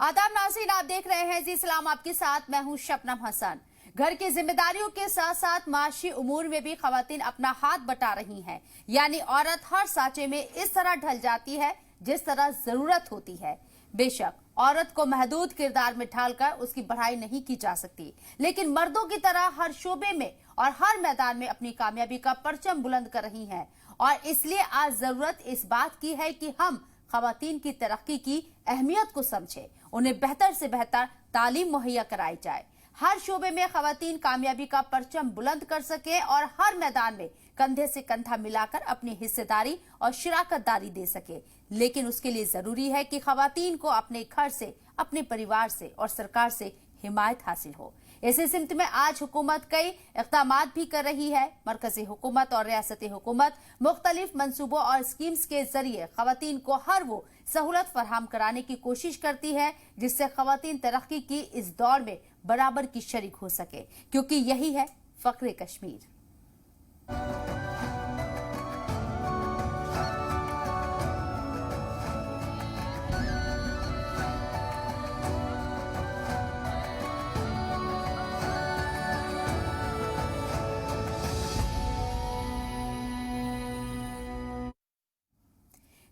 आदाब नाज़रीन, आप देख रहे हैं जी सलाम आपके साथ। मैं हूं शबनम हसन। घर की जिम्मेदारियों के साथ साथ माशी उमूर में भी खवातीन अपना हाथ बटा रही हैं। यानी औरत हर सांचे में इस तरह ढल जाती है जिस तरह जरूरत होती है। बेशक औरत को महदूद किरदार में ढालकर उसकी बढ़ाई नहीं की जा सकती, लेकिन मर्दों की तरह हर शोबे में और हर मैदान में अपनी कामयाबी का परचम बुलंद कर रही हैं। और इसलिए आज जरूरत इस बात की है कि हम खवातीन की तरक्की की अहमियत को समझे, उन्हें बेहतर से बेहतर तालीम मुहैया कराई जाए, हर शोबे में खवातीन कामयाबी का परचम बुलंद कर सके और हर मैदान में कंधे से कंधा मिलाकर अपनी हिस्सेदारी और शिराकतदारी दे सके। लेकिन उसके लिए जरूरी है कि खवातीन को अपने घर से, अपने परिवार से और सरकार से हिमायत हासिल हो। इसी सिमत में आज हुकूमत कई इक़दामात भी कर रही है। मरकजी हुकूमत और रियासती हुकूमत मुख्तलिफ मंसूबों और स्कीम्स के जरिए खवातीन को हर वो सहूलत फराहम कराने की कोशिश करती है जिससे खवातीन तरक्की की इस दौड़ में बराबर की शरीक हो सके, क्योंकि यही है फख्र कश्मीर।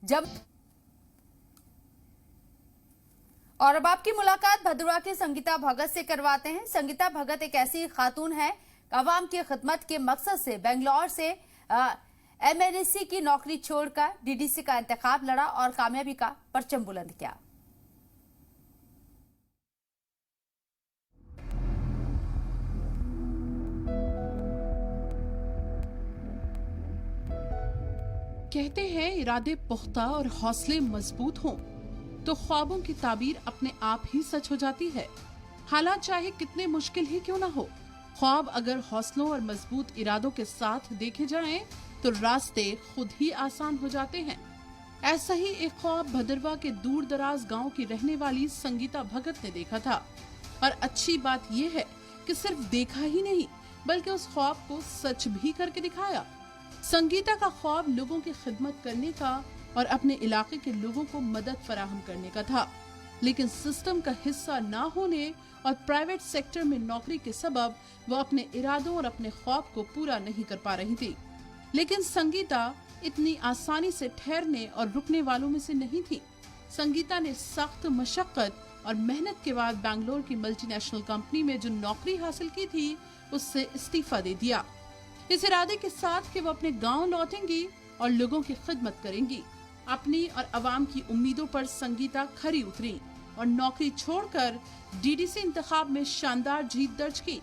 जब और अब आपकी मुलाकात भदरवा की संगीता भगत से करवाते हैं। संगीता भगत एक ऐसी खातून है, अवाम की खिदमत के मकसद से बेंगलोर से MNEC की नौकरी छोड़कर DDC का इंतखाब लड़ा और कामयाबी का परचम बुलंद किया। कहते हैं इरादे पुख्ता और हौसले मजबूत हों तो ख्वाबों की ताबीर अपने आप ही सच हो जाती है। हालात चाहे कितने मुश्किल ही क्यों ना हो, ख्वाब अगर हौसलों और मजबूत इरादों के साथ देखे जाएं तो रास्ते खुद ही आसान हो जाते हैं। ऐसा ही एक ख्वाब भदरवा के दूर दराज गाँव की रहने वाली संगीता भगत ने देखा था। और अच्छी बात यह है कि सिर्फ देखा ही नहीं बल्कि उस ख्वाब को सच भी करके दिखाया। संगीता का ख्वाब लोगों की खिदमत करने का और अपने इलाके के लोगों को मदद फराहम करने का था, लेकिन सिस्टम का हिस्सा ना होने और प्राइवेट सेक्टर में नौकरी के सबब वो अपने इरादों और अपने ख्वाब को पूरा नहीं कर पा रही थी। लेकिन संगीता इतनी आसानी से ठहरने और रुकने वालों में से नहीं थी। संगीता ने सख्त मशक्कत और मेहनत के बाद बैंगलोर की मल्टीनेशनल कंपनी में जो नौकरी हासिल की थी उससे इस्तीफा दे दिया, इस इरादे के साथ कि वो अपने गांव लौटेंगी और लोगों की खिदमत करेंगी। अपनी और अवाम की उम्मीदों पर संगीता खरी उतरी और नौकरी छोड़कर DDC इंतखाब में शानदार जीत दर्ज की।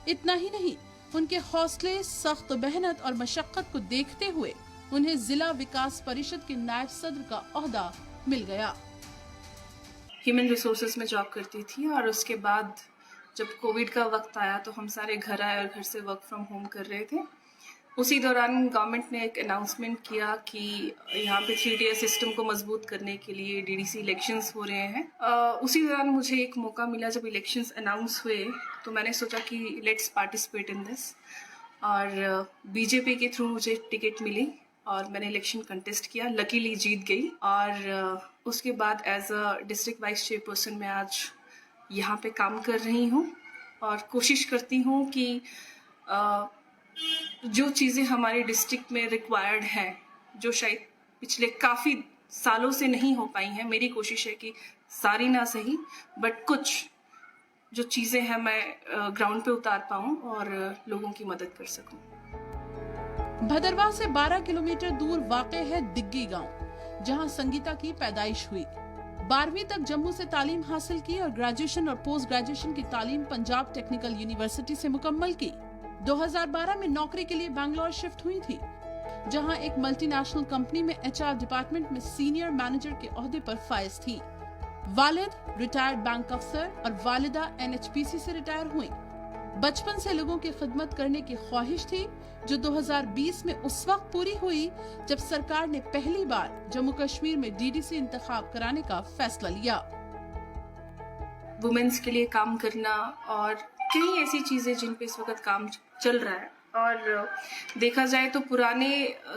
इतना ही नहीं, उनके हौसले, सख्त मेहनत और मशक्कत को देखते हुए उन्हें जिला विकास परिषद के नायब सदर का ओहदा मिल गया। ह्यूमन रिसोर्सेज में जॉब करती थी और उसके बाद जब कोविड का वक्त आया तो हम सारे घर आए और घर से वर्क फ्रॉम होम कर रहे थे। उसी दौरान गवर्नमेंट ने एक अनाउंसमेंट किया कि यहाँ पे 3 tier सिस्टम को मजबूत करने के लिए DDC इलेक्शंस हो रहे हैं। उसी दौरान मुझे एक मौका मिला, जब इलेक्शंस अनाउंस हुए तो मैंने सोचा कि लेट्स पार्टिसिपेट इन दिस, और BJP के थ्रू मुझे टिकट मिली और मैंने इलेक्शन कंटेस्ट किया, लकीली जीत गई। और उसके बाद as a district vice chairperson मैं आज यहाँ पे काम कर रही हूँ और कोशिश करती हूँ कि जो चीज़ें हमारे डिस्ट्रिक्ट में रिक्वायर्ड हैं, जो शायद पिछले काफ़ी सालों से नहीं हो पाई हैं, मेरी कोशिश है कि सारी ना सही बट कुछ जो चीज़ें हैं मैं ग्राउंड पे उतार पाऊँ और लोगों की मदद कर सकूँ। भदरवा से 12 किलोमीटर दूर वाक़े है दिग्गी गांव, जहां संगीता की पैदाइश हुई। 12वीं तक जम्मू से तालीम हासिल की और ग्रेजुएशन और पोस्ट ग्रेजुएशन की तालीम पंजाब टेक्निकल यूनिवर्सिटी से मुकम्मल की। 2012 में नौकरी के लिए बैंगलोर शिफ्ट हुई थी, जहां एक मल्टीनेशनल कंपनी में HR डिपार्टमेंट में सीनियर मैनेजर के ओहदे पर फाइज थी। वालिद रिटायर्ड बैंक अफसर और वालिदा NHPC से रिटायर हुई। बचपन से लोगों की खिदमत करने की ख्वाहिश थी, जो 2020 में उस वक्त पूरी हुई जब सरकार ने पहली बार जम्मू कश्मीर में DDC इंतखाब कराने का फैसला लिया। वुमेन्स के लिए काम करना और कई ऐसी चीज़ें जिन पे इस वक्त काम चल रहा है, और देखा जाए तो पुराने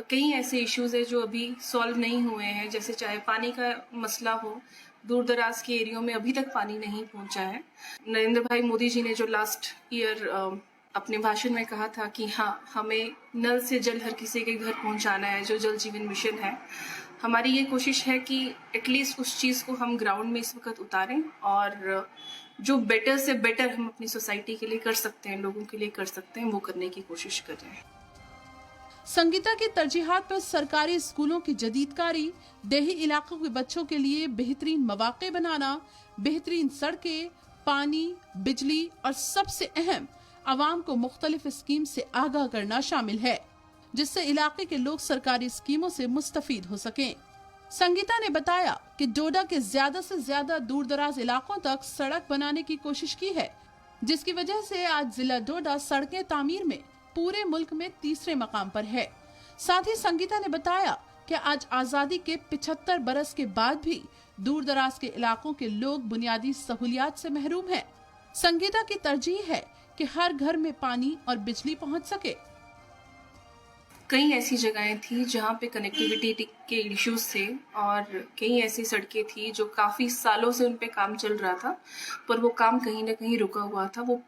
कई ऐसे इश्यूज है जो अभी सॉल्व नहीं हुए हैं, जैसे चाहे पानी का मसला हो, दूर दराज के एरियो में अभी तक पानी नहीं पहुंचा है। नरेंद्र भाई मोदी जी ने जो लास्ट ईयर अपने भाषण में कहा था कि हाँ, हमें नल से जल हर किसी के घर पहुंचाना है, जो जल जीवन मिशन है, हमारी ये कोशिश है कि एटलीस्ट उस चीज़ को हम ग्राउंड में इस वक्त उतारें और जो बेटर से बेटर हम अपनी सोसाइटी के लिए कर सकते हैं, लोगों के लिए कर सकते हैं, वो करने की कोशिश करें। संगीता की तरजीहात पर सरकारी स्कूलों की जदीदकारी, देही इलाकों के बच्चों के लिए बेहतरीन मौके बनाना, बेहतरीन सड़कें, पानी, बिजली और सबसे अहम आवाम को मुख्तलिफ स्कीम से आगाह करना शामिल है, जिससे इलाके के लोग सरकारी स्कीमों से मुस्तफीद हो सकें। संगीता ने बताया कि डोडा के ज्यादा से ज्यादा दूर दराज इलाकों तक सड़क बनाने की कोशिश की है, जिसकी वजह से आज जिला डोडा सड़कें तामीर में पूरे मुल्क में तीसरे मकाम पर है। साथ ही संगीता ने बताया कि आज आजादी के 75 बरस के बाद भी दूर दराज के इलाकों के लोग बुनियादी सहूलियात से महरूम हैं। संगीता की तरजीह है कि हर घर में पानी और बिजली पहुंच सके। कई ऐसी जगहें थी जहाँ पे कनेक्टिविटी के इश्यूज थे और कई ऐसी सड़कें थी जो काफ़ी सालों से उन पे काम चल रहा था, पर वो काम कहीं ना कहीं रुका हुआ था, वो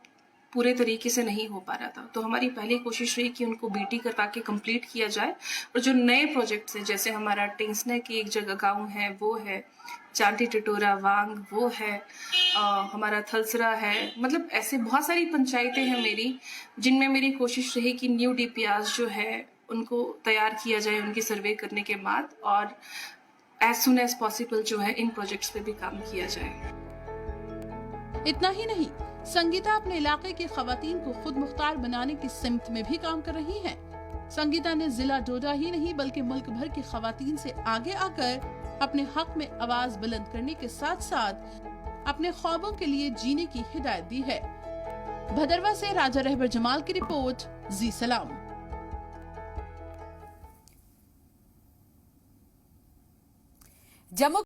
पूरे तरीके से नहीं हो पा रहा था। तो हमारी पहली कोशिश रही कि उनको बीटी करवा के कंप्लीट किया जाए और जो नए प्रोजेक्ट्स हैं, जैसे हमारा टेंसना की एक जगह गाँव है, वो है चांटी टिटोरा वांग, वो है हमारा थलसरा है, मतलब ऐसे बहुत सारी पंचायतें हैं मेरी, जिनमें मेरी कोशिश रही कि न्यू डीपीआर्स जो है उनको तैयार किया जाए उनकी सर्वे करने के बाद, और एज सुन एज पॉसिबल जो है इन प्रोजेक्ट्स पे भी काम किया जाए। इतना ही नहीं, संगीता अपने इलाके की खवातीन को खुद मुख्तार बनाने की सिमत में भी काम कर रही हैं। संगीता ने जिला डोडा ही नहीं बल्कि मुल्क भर की खवातीन से आगे आकर अपने हक में आवाज बुलंद करने के साथ साथ अपने ख्वाबों के लिए जीने की हिदायत दी है। भदरवा से राजा रहबर जमाल की रिपोर्ट, जी सलाम। जम्मू